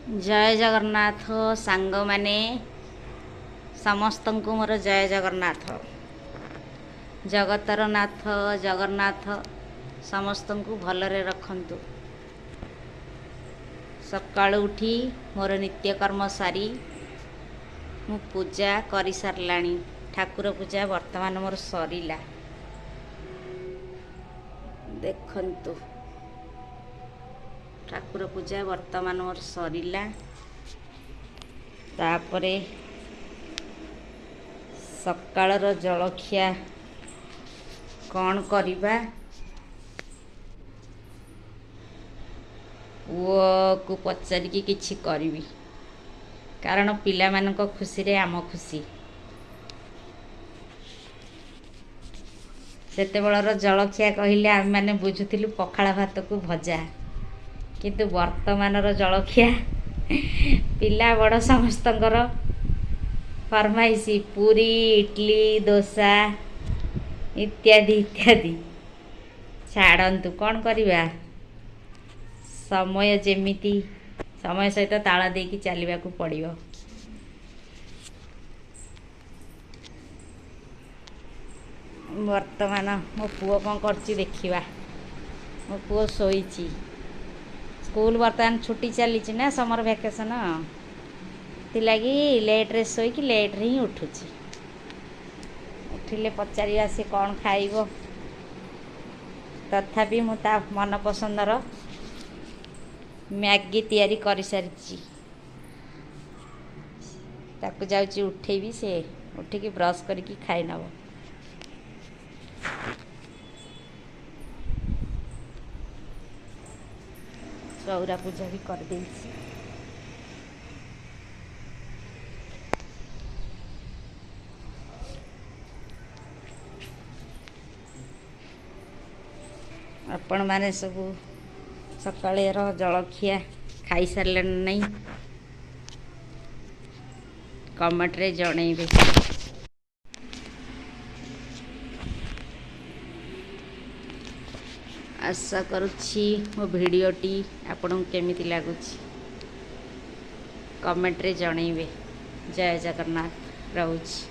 जय जगन्नाथ सांग माने समस्त को मोर जय जगन्नाथ। जगतर नाथ जगन्नाथ समस्त को भलरे रखंतु। सकाळु उठी मोर नित्यकर्म सारी मु पूजा करि सारलाणी। ठाकुर पूजा वर्तमान मोर सरीला। देखंतु ठाकुर पूजा वर्तमान मोर सरीला। तापरे सकाळर जलखिया कौन करिबा पुओ को पचारिकी किछि करिवि, कारण पिला मानक खुशी रे आम खुशी। सेते बेलर जलखिया कहिले आम माने बुझुथिलु पखाळ भात को भजा, किंतु वर्तमानर जलखिया पिला बड़ समस्तंकर फरमाइशी पूरी इडली डोसा इत्यादि इत्यादि। छाड़न्तु कौन करिबा, समय जेमिति समय सहित ताल देकी चलवा को पड़िबो। वर्तमान मो पुओ कौन करछि देखिबा। मो पुओ सोईछि। स्कूल वर्तमान छुट्टी चली ना समर वैकेशन, लगी लेट रे सोईकि लेट रे ही उठुछि। उठिले पचारिया से कौन खाइबो, तथापि मु ता मन पसंदर मैगी तैयारी करि सारिछि। ताकु जाउछि उठेबी, से उठिकी ब्रश करिकी खाइ नबो। चौरा पूजा भी कर देछि। आपण माने सबू सकाळेर जलखिया खाई सारले नहीं, कमेंट रे जणैबे। आशा करुछि मो भिडियोटी आपन केमिति लागुछि, कमेंट रे जणैबे। जय जगन्नाथ। रहुछि।